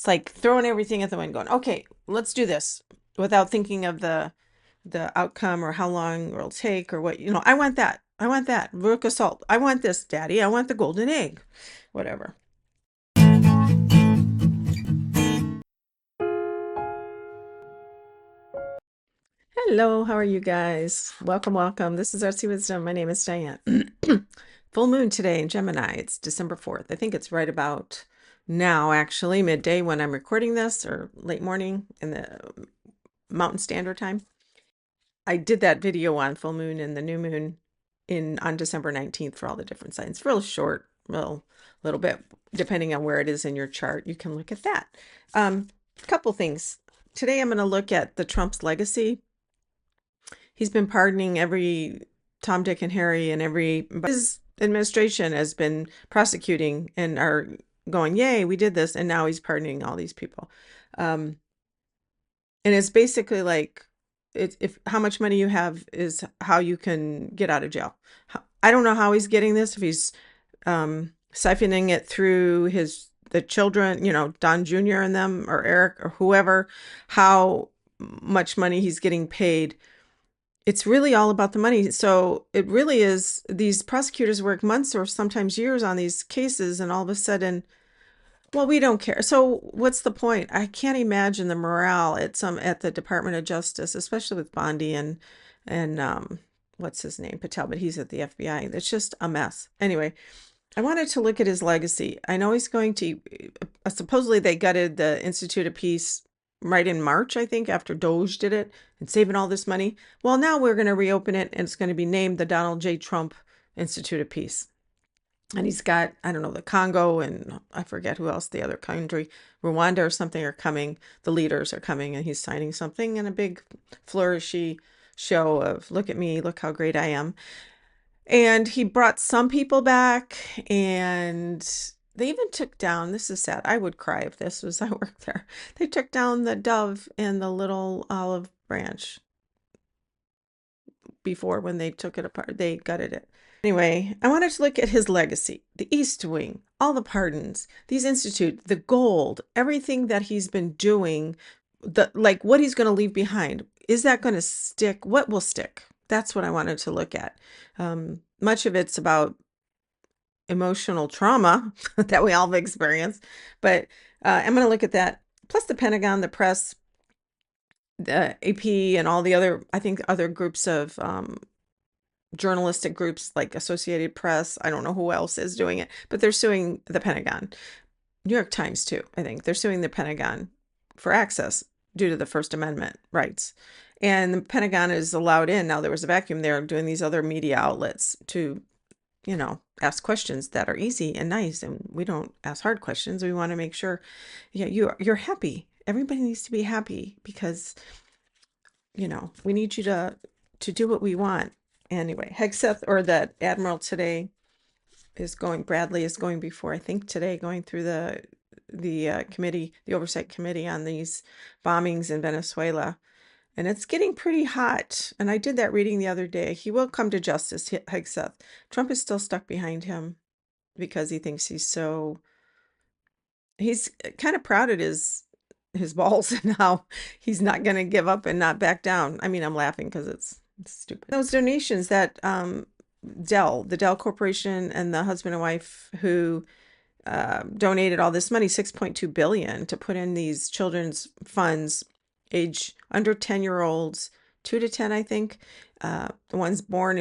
It's like throwing everything at the wind, going, okay, let's do this without thinking of the outcome or how long it'll take or what, I want that. I want that. Rook assault. I want this, Daddy. I want the golden egg. Whatever. Hello, how are you guys? Welcome, welcome. This is ArtsyWisdom. My name is Diane. Full moon today in Gemini. It's December 4th. I think it's right about now, actually, midday when I'm recording this, or late morning in the Mountain Standard Time. I did that video on full moon and the new moon on December 19th for all the different signs. Real short, little bit, depending on where it is in your chart. You can look at that. Couple things. Today I'm going to look at the Trump's legacy. He's been pardoning every Tom, Dick, and Harry, and his administration has been prosecuting and are going, yay, we did this, and now he's pardoning all these people. And it's basically like, if how much money you have is how you can get out of jail. I don't know how he's getting this, if he's siphoning it through the children, Don Jr. and them, or Eric, or whoever, how much money he's getting paid. It's really all about the money. So it really is, these prosecutors work months or sometimes years on these cases, and all of a sudden, well, we don't care. So what's the point? I can't imagine the morale at the Department of Justice, especially with Bondi and what's his name, Patel, but he's at the FBI. It's just a mess. Anyway, I wanted to look at his legacy. I know he's going to, supposedly they gutted the Institute of Peace right in March, I think, after Doge did it and saving all this money. Well, now we're going to reopen it, and it's going to be named the Donald J. Trump Institute of Peace. And he's got, I don't know, the Congo and I forget who else, the other country, Rwanda or something are coming. The leaders are coming, and he's signing something in a big flourishy show of, look at me, look how great I am. And he brought some people back, and they even took down, this is sad, I would cry if this was, I worked there. They took down the dove and the little olive branch before, when they took it apart, they gutted it. Anyway, I wanted to look at his legacy, the East Wing, all the pardons, these institute, the gold, everything that he's been doing, like what he's going to leave behind. Is that going to stick? What will stick? That's what I wanted to look at. Much of it's about emotional trauma that we all have experienced, but I'm going to look at that. Plus the Pentagon, the press, the AP, and all the other, I think, other groups of journalistic groups like Associated Press. I don't know who else is doing it, but they're suing the Pentagon. New York Times too, I think. They're suing the Pentagon for access due to the First Amendment rights. And the Pentagon is allowed in. Now there was a vacuum there, doing these other media outlets to, ask questions that are easy and nice. And we don't ask hard questions. We want to make sure you're happy. Everybody needs to be happy, because, we need you to do what we want. Anyway, Hegseth, or that admiral today, Bradley is going before, I think today, going through the committee, the oversight committee on these bombings in Venezuela. And it's getting pretty hot. And I did that reading the other day. He will come to justice, Hegseth. Trump is still stuck behind him because he thinks he's kind of proud at his balls and how he's not going to give up and not back down. I mean, I'm laughing because it's stupid. Those donations that Dell, the Dell Corporation, and the husband and wife who donated all this money, $6.2 billion, to put in these children's funds, age under 10-year-olds, 2 to 10, I think, the ones born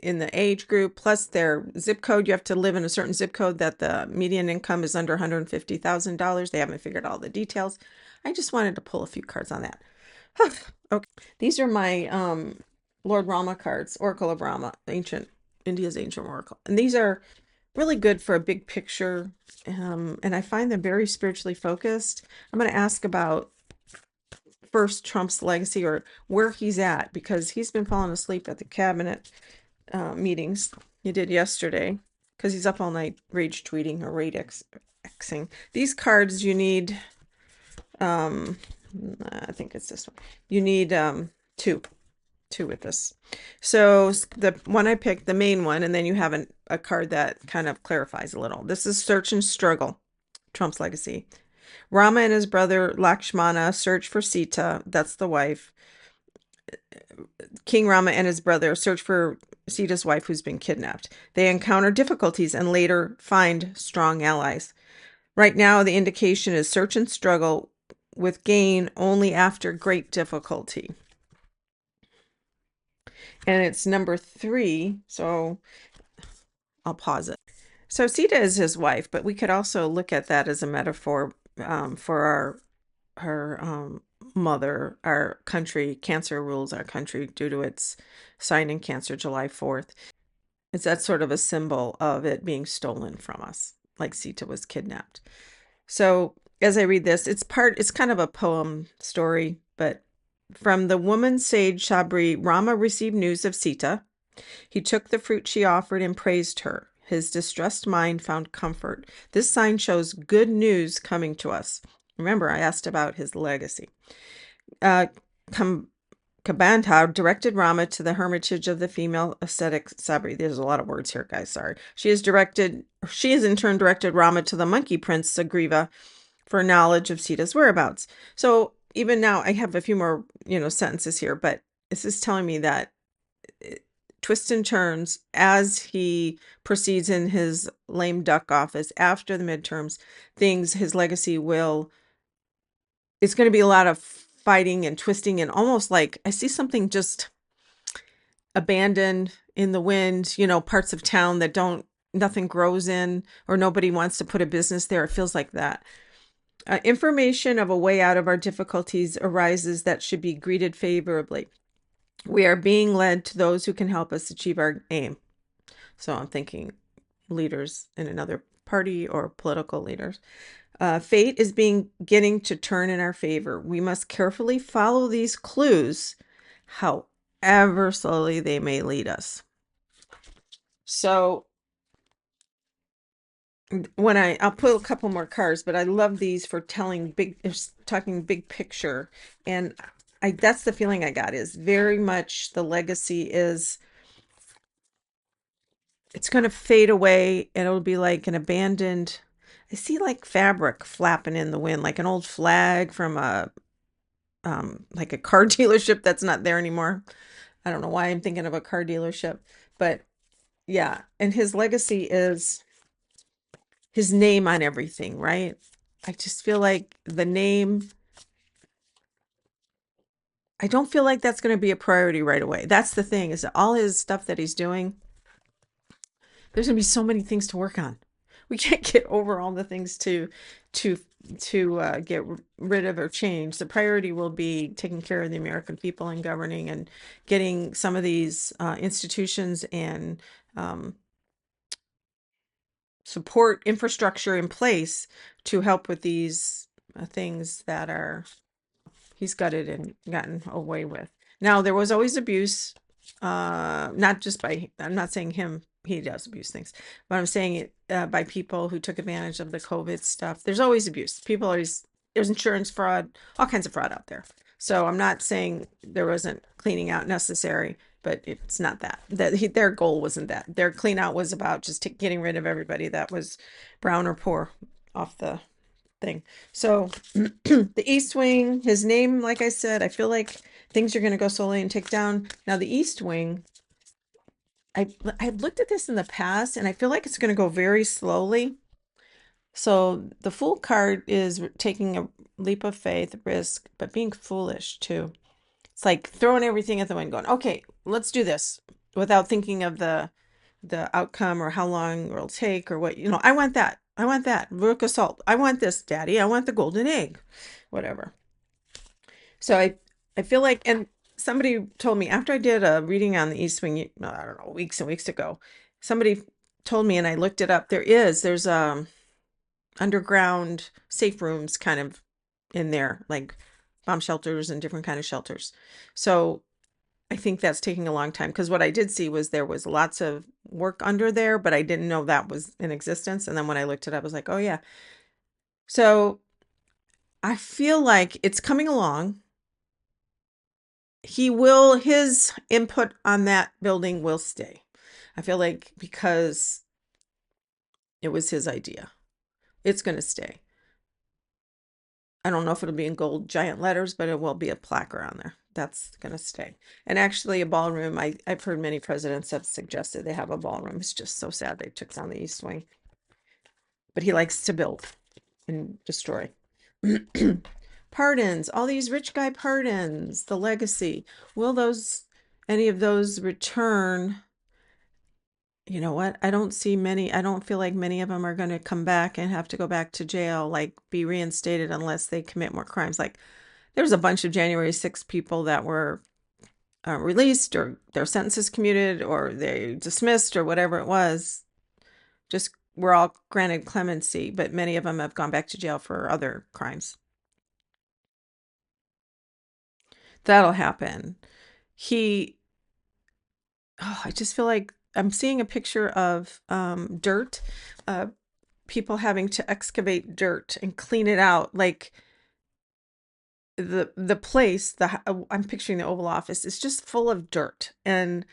in the age group, plus their zip code. You have to live in a certain zip code that the median income is under $150,000. They haven't figured out all the details. I just wanted to pull a few cards on that. Okay, these are my Lord Rama cards, Oracle of Rama, India's ancient oracle. And these are really good for a big picture, and I find them very spiritually focused. I'm going to ask about first Trump's legacy, or where he's at, because he's been falling asleep at the cabinet meetings. He did yesterday, because he's up all night rage tweeting or rage Xing. These cards you need, I think it's this one. You need two with this. So the one I picked, the main one, and then you have a card that kind of clarifies a little. This is Search and Struggle, Trump's legacy. Rama and his brother Lakshmana search for Sita, that's the wife. King Rama and his brother search for Sita's wife who's been kidnapped. They encounter difficulties and later find strong allies. Right now, the indication is search and struggle with gain only after great difficulty. And it's number 3, so I'll pause it. So Sita is his wife, but we could also look at that as a metaphor for her mother. Our country, Cancer rules our country due to its sign in Cancer, July 4th. It's that sort of a symbol of it being stolen from us, like Sita was kidnapped. So as I read this, it's kind of a poem story, but from the woman sage Sabri, Rama received news of Sita. He took the fruit she offered and praised her. His distressed mind found comfort. This sign shows good news coming to us. Remember, I asked about his legacy. Kabandha directed Rama to the hermitage of the female ascetic Sabri. There's a lot of words here, guys. Sorry. She has in turn directed Rama to the monkey prince Sugriva for knowledge of Sita's whereabouts. So even now, I have a few more, sentences here, but this is telling me that twists and turns as he proceeds in his lame duck office after the midterms, his legacy it's going to be a lot of fighting and twisting and almost like I see something just abandoned in the wind, parts of town that nothing grows in or nobody wants to put a business there. It feels like that. Information of a way out of our difficulties arises that should be greeted favorably. We are being led to those who can help us achieve our aim. So I'm thinking leaders in another party or political leaders. Fate is beginning to turn in our favor. We must carefully follow these clues, however slowly they may lead us. So I'll put a couple more cards, but I love these for talking big picture. And that's the feeling I got, is very much the legacy is it's going to fade away and it'll be like an abandoned, I see like fabric flapping in the wind, like an old flag from like a car dealership that's not there anymore. I don't know why I'm thinking of a car dealership, but yeah. And his legacy is his name on everything, right? I just feel like the name, I don't feel like that's going to be a priority right away. That's the thing, is that all his stuff that he's doing, there's going to be so many things to work on. We can't get over all the things to get rid of or change. The priority will be taking care of the American people and governing and getting some of these institutions and support infrastructure in place to help with these things that he's gutted and gotten away with. Now, there was always abuse, not just I'm not saying he does abuse things, but I'm saying it by people who took advantage of the COVID stuff. There's always abuse. There's insurance fraud, all kinds of fraud out there. So I'm not saying there wasn't cleaning out necessary, but it's not that. Their goal wasn't that. Their clean out was about just getting rid of everybody that was brown or poor off the thing. So the East Wing, his name, like I said, I feel like things are going to go slowly and tick down. Now the East Wing, I've looked at this in the past and I feel like it's going to go very slowly. So the Fool card is taking a leap of faith, risk, but being foolish too. It's like throwing everything at the wind, going, okay, let's do this without thinking of the outcome or how long it'll take or what, I want that. I want that. Rook of salt. I want this, Daddy. I want the golden egg. Whatever. So I feel like, and somebody told me after I did a reading on the East Wing, I don't know, weeks and weeks ago, somebody told me, and I looked it up. There's underground safe rooms kind of in there, like bomb shelters and different kind of shelters. So I think that's taking a long time, because what I did see was there was lots of work under there, but I didn't know that was in existence. And then when I looked it up, I was like, oh yeah. So I feel like it's coming along. His input on that building will stay. I feel like because it was his idea, it's going to stay. I don't know if it'll be in gold giant letters, but it will be a plaque around there. That's going to stay. And actually, a ballroom, I've heard many presidents have suggested they have a ballroom. It's just so sad they took down the East Wing. But he likes to build and destroy. Pardons, all these rich guy pardons, the legacy. Will any of those return? You know what? I don't see many. I don't feel like many of them are going to come back and have to go back to jail, like be reinstated unless they commit more crimes. Like there's a bunch of January 6th people that were released or their sentences commuted or they dismissed or whatever it was. Just we're all granted clemency, but many of them have gone back to jail for other crimes. That'll happen. I just feel like I'm seeing a picture of dirt, people having to excavate dirt and clean it out. Like the place, I'm picturing the Oval Office is just full of dirt and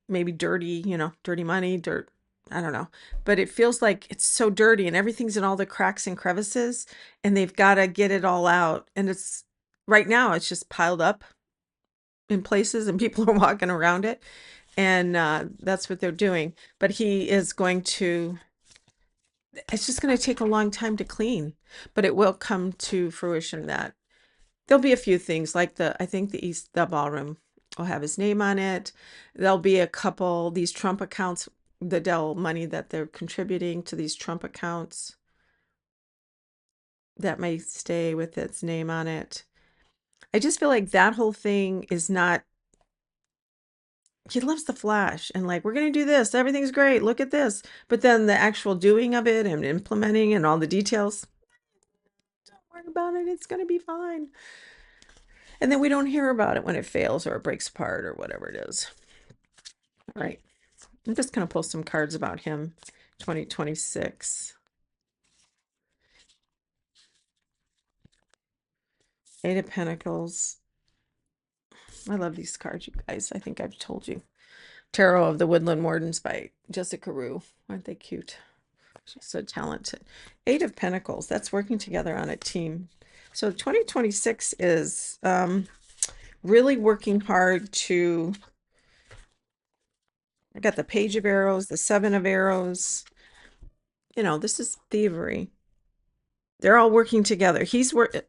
maybe dirty, dirty money, dirt. I don't know, but it feels like it's so dirty and everything's in all the cracks and crevices and they've got to get it all out. And right now it's just piled up in places and people are walking around it. And that's what they're doing. But it's just going to take a long time to clean, but it will come to fruition that there'll be a few things like I think the ballroom will have his name on it. There'll be a couple, these Trump accounts, the Dell money that they're contributing to these Trump accounts that may stay with its name on it. I just feel like that whole thing is not, he loves the flash and like, we're going to do this. Everything's great. Look at this. But then the actual doing of it and implementing and all the details, don't worry about it. It's going to be fine. And then we don't hear about it when it fails or it breaks apart or whatever it is. All right. I'm just going to pull some cards about him. 2026. Eight of Pentacles. I love these cards, you guys. I think I've told you. Tarot of the Woodland Wardens by Jessica Rue. Aren't they cute? She's so talented. Eight of Pentacles. That's working together on a team. So 2026 is really working hard to... I got the Page of Arrows, the Seven of Arrows. This is thievery. They're all working together.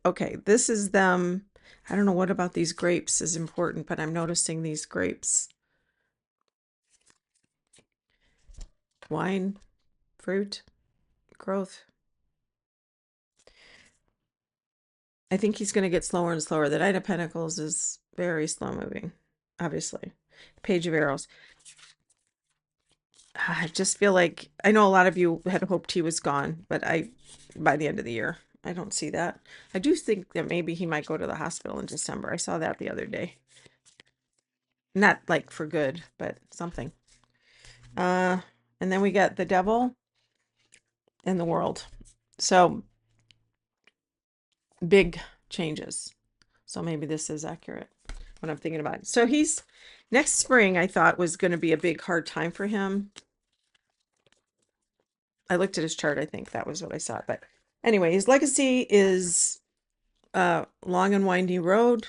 Okay, this is them. I don't know what about these grapes is important, but I'm noticing these grapes. Wine, fruit, growth. I think he's going to get slower and slower. The Knight of Pentacles is very slow moving, obviously. Page of Arrows. I just feel like, I know a lot of you had hoped he was gone, but by the end of the year, I don't see that. I do think that maybe he might go to the hospital in December. I saw that the other day. Not like for good, but something. And then we got the Devil and the World. So big changes. So maybe this is accurate, what I'm thinking about. So next spring, I thought was going to be a big hard time for him. I looked at his chart. I think that was what I saw. But anyway, his legacy is a long and windy road.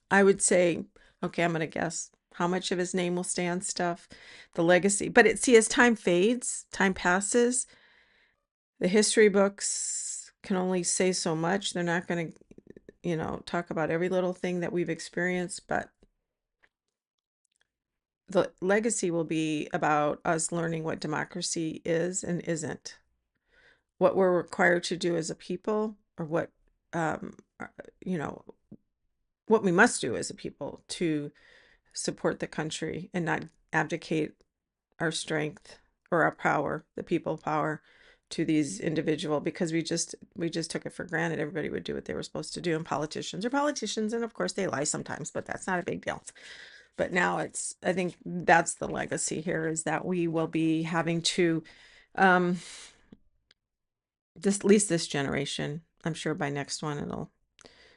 I would say, okay, I'm going to guess how much of his name will stay on stuff, the legacy. But as time fades, time passes, the history books can only say so much. They're not going to, talk about every little thing that we've experienced, but the legacy will be about us learning what democracy is and isn't, what we're required to do as a people, or what what we must do as a people to support the country and not abdicate our strength or our power, the people power, to these individual, because we just took it for granted everybody would do what they were supposed to do, and politicians are politicians, and of course they lie sometimes, but that's not a big deal. But now I think that's the legacy here, is that we will be having to at least this generation, I'm sure by next one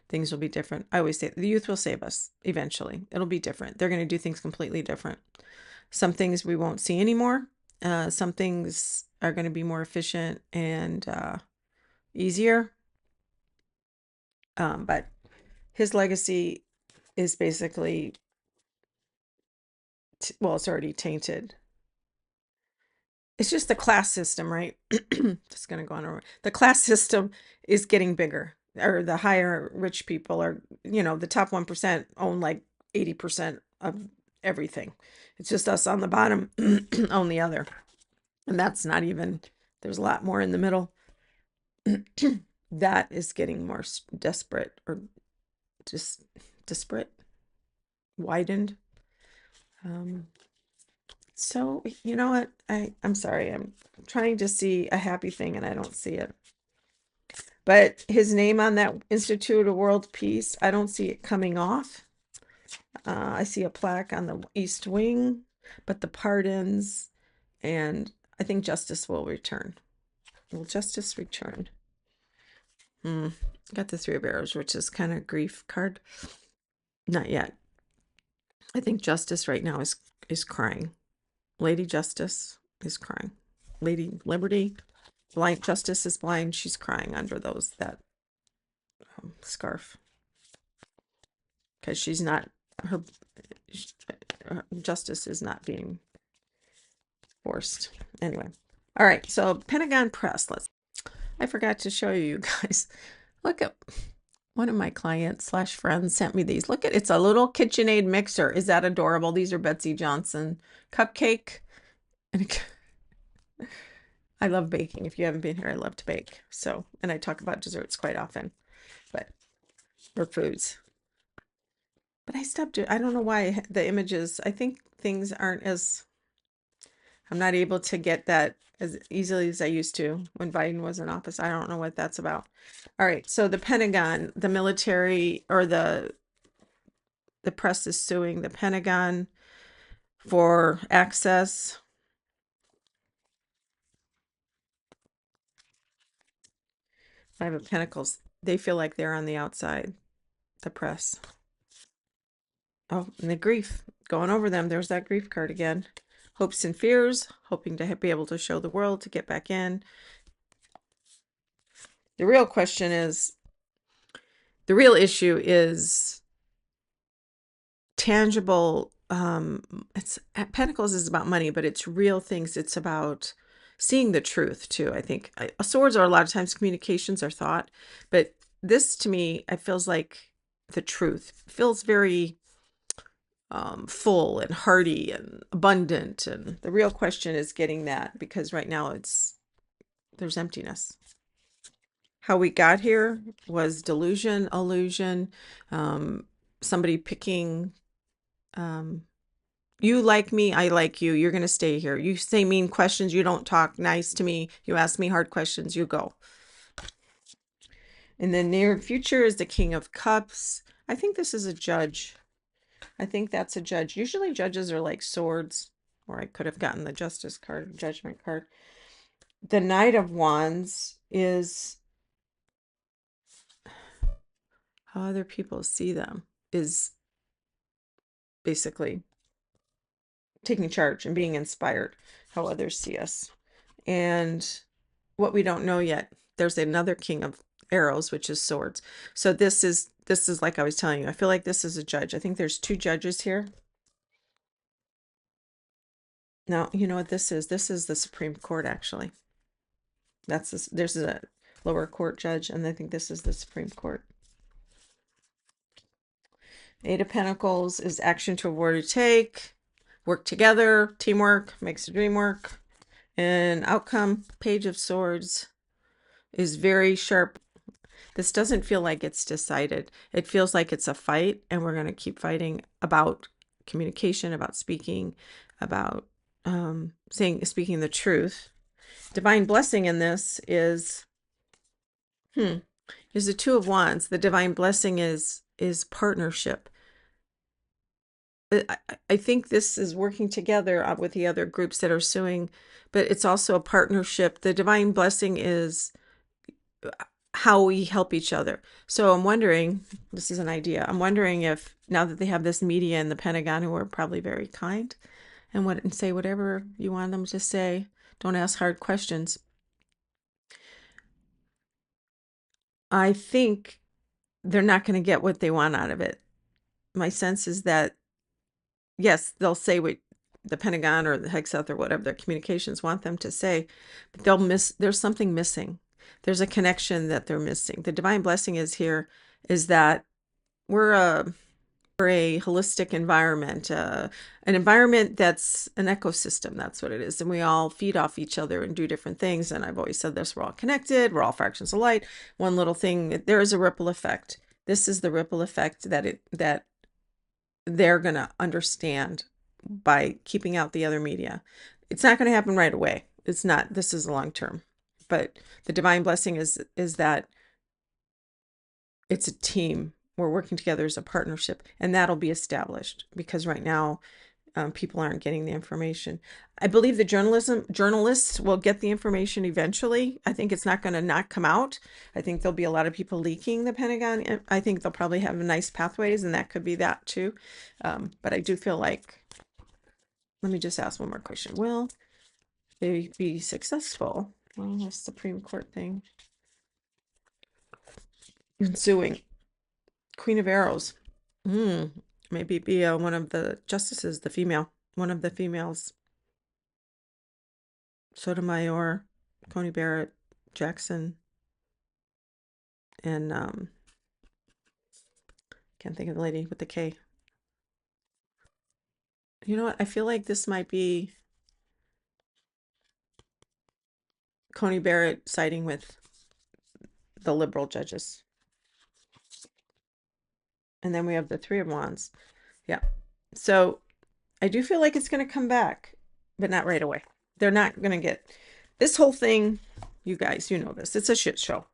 things will be different. I always say the youth will save us eventually. It'll be different. They're going to do things completely different. Some things we won't see anymore. Some things are going to be more efficient and easier. But his legacy is basically, well, it's already tainted. It's just the class system, right? Just going to go on over. The class system is getting bigger, or the higher rich people are, the top 1% own like 80% of everything. It's just us on the bottom own the other. And that's not even, there's a lot more in the middle. That is getting more desperate, or just disparate, widened. So, you know what? I'm sorry. I'm trying to see a happy thing and I don't see it. But his name on that Institute of World Peace, I don't see it coming off. I see a plaque on the East Wing, but the pardons, and I think justice will return. Will justice return? Got the Three of Arrows, which is kind of grief card. Not yet. I think justice right now is crying. Lady Justice is crying. Lady Liberty, blind Justice is blind. She's crying under that scarf because she's not her justice is not being forced. Anyway, all right. So Pentagon Press. I forgot to show you guys. Look at one of my clients / friends sent me these. Look at it's a little KitchenAid mixer. Is that adorable? These are Betsy Johnson cupcake. And I love baking. If you haven't been here, I love to bake. So, and I talk about desserts quite often, but or foods. But I stopped doing. I don't know why the images. I think things aren't as. I'm not able to get that as easily as I used to when Biden was in office. I don't know what that's about. All right, so the Pentagon, the military, or the press is suing the Pentagon for access. Five of Pentacles. They feel like they're on the outside, the press. Oh, and the grief. Going over them. There's that grief card again. Hopes and fears. Hoping to be able to show the world, to get back in. The real question is, the real issue is tangible. It's Pentacles is about money, but it's real things. It's about seeing the truth too. I think swords are a lot of times communications or thought, but this to me, it feels like the truth. It feels very full and hearty and abundant. And the real question is getting that, because right now there's emptiness. How we got here was delusion, illusion, somebody picking, you like me, I like you, you're going to stay here. You say mean questions, you don't talk nice to me, you ask me hard questions, you go. In the near future is the King of Cups. I think this is a judge. I think that's a judge. Usually judges are like swords, or I could have gotten the Justice card, Judgment card. The Knight of Wands is how other people see them, is basically taking charge and being inspired, how others see us. And what we don't know yet, there's another King of Arrows, which is swords. So this is like I was telling you, I feel like this is a judge. I think there's two judges here. Now, you know what this is? This is the Supreme Court, actually. There's a lower court judge, and I think this is the Supreme Court. Eight of Pentacles is action to avoid or take, work together, teamwork makes the dream work. And outcome, Page of Swords is very sharp. This doesn't feel like it's decided. It feels like it's a fight, and we're going to keep fighting about communication, about speaking, about speaking the truth. Divine blessing in this is the Two of Wands. The divine blessing is partnership. I think this is working together with the other groups that are suing, but it's also a partnership. The divine blessing is how we help each other. So I'm wondering, this is an idea, I'm wondering if now that they have this media in the Pentagon who are probably very kind and say whatever you want them to say, don't ask hard questions. I think they're not going to get what they want out of it. My sense is that, yes, they'll say what the Pentagon or the Hexeth or whatever their communications want them to say, but there's something missing. There's a connection that they're missing. The divine blessing is here is that we're a holistic environment, an environment that's an ecosystem. That's what it is. And we all feed off each other and do different things. And I've always said this, we're all connected. We're all fractions of light. One little thing, there is a ripple effect. This is the ripple effect that they're going to understand by keeping out the other media. It's not going to happen right away. It's not, this is long term, but the divine blessing is that it's a team. We're working together as a partnership, and that'll be established because right now people aren't getting the information. I believe the journalists will get the information eventually. I think it's not going to not come out. I think there'll be a lot of people leaking the Pentagon. I think they'll probably have nice pathways, and that could be that too. But I do feel like, let me just ask one more question. Will they be successful? Well, the Supreme Court thing. Suing. Queen of Arrows. Maybe be one of the justices, the female, one of the females. Sotomayor, Coney Barrett, Jackson, and can't think of the lady with the K. You know what? I feel like this might be Coney Barrett siding with the liberal judges. And then we have the Three of Wands. Yeah. So I do feel like it's going to come back, but not right away. They're not going to get this whole thing. You guys, you know this. It's a shit show.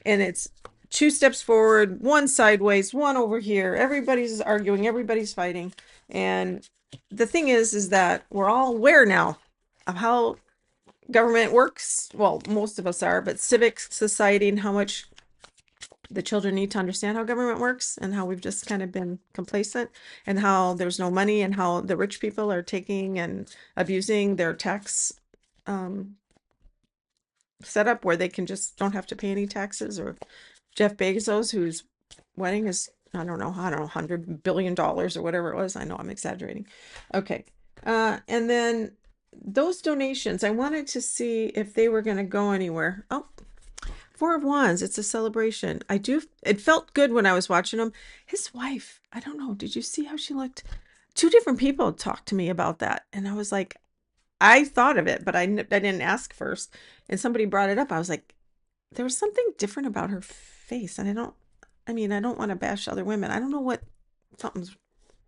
And it's 2 steps forward, 1 sideways, 1 over here. Everybody's arguing. Everybody's fighting. And the thing is that we're all aware now of how government works. Well, most of us are, but civic society and how much the children need to understand how government works and how we've just kind of been complacent and how there's no money and how the rich people are taking and abusing their tax setup where they can just don't have to pay any taxes. Or Jeff Bezos, whose wedding is, I don't know, $100 billion or whatever it was. I know I'm exaggerating. Okay. And then those donations, I wanted to see if they were going to go anywhere. Oh, 4 of Wands. It's a celebration. It felt good when I was watching him. His wife, I don't know. Did you see how she looked? 2 different people talked to me about that. And I was like, I thought of it, but I didn't ask first. And somebody brought it up. I was like, there was something different about her face. And I don't want to bash other women. I don't know what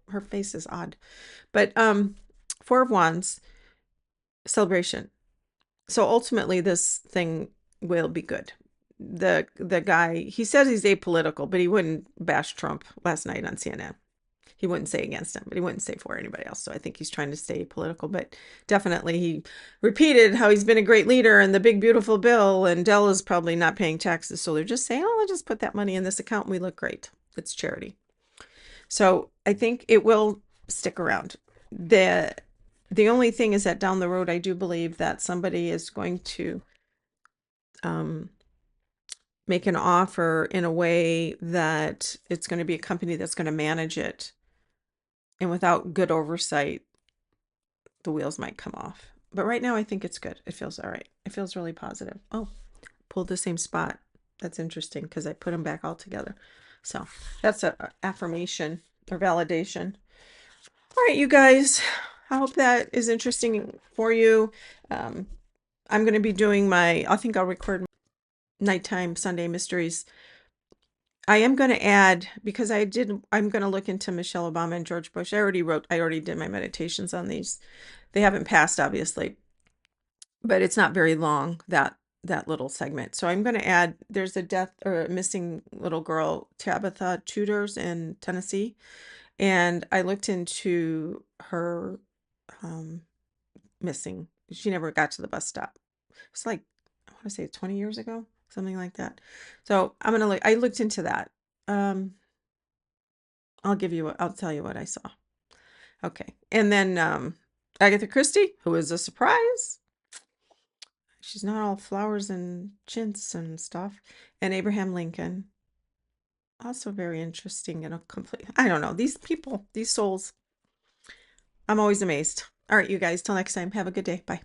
her face is odd. But 4 of Wands, celebration. So ultimately this thing will be good. The guy, he says he's apolitical, but he wouldn't bash Trump last night on CNN. He wouldn't say against him, but he wouldn't say for anybody else. So I think he's trying to stay political, but definitely he repeated how he's been a great leader and the big, beautiful bill, and Dell is probably not paying taxes. So they're just saying, oh, I'll just put that money in this account and we look great. It's charity. So I think it will stick around. The only thing is that down the road, I do believe that somebody is going to make an offer in a way that it's going to be a company that's going to manage it. And without good oversight, the wheels might come off. But right now, I think it's good. It feels all right. It feels really positive. Oh, pulled the same spot. That's interesting because I put them back all together. So that's an affirmation or validation. All right, you guys. I hope that is interesting for you. I'm going to be doing I think I'll record nighttime Sunday mysteries. I am going to add, because I'm going to look into Michelle Obama and George Bush. I already did my meditations on these. They haven't passed, obviously, but it's not very long, that little segment. So I'm going to add, there's a death or a missing little girl, Tabitha Tudors in Tennessee. And I looked into her missing. She never got to the bus stop. It's like, I want to say 20 years ago, something like that. So I looked into that. I'll tell you what I saw. Okay. And then Agatha Christie, who is a surprise. She's not all flowers and chintz and stuff. And Abraham Lincoln. Also very interesting and a complete, I don't know, these people, these souls, I'm always amazed. All right, you guys, till next time, have a good day. Bye.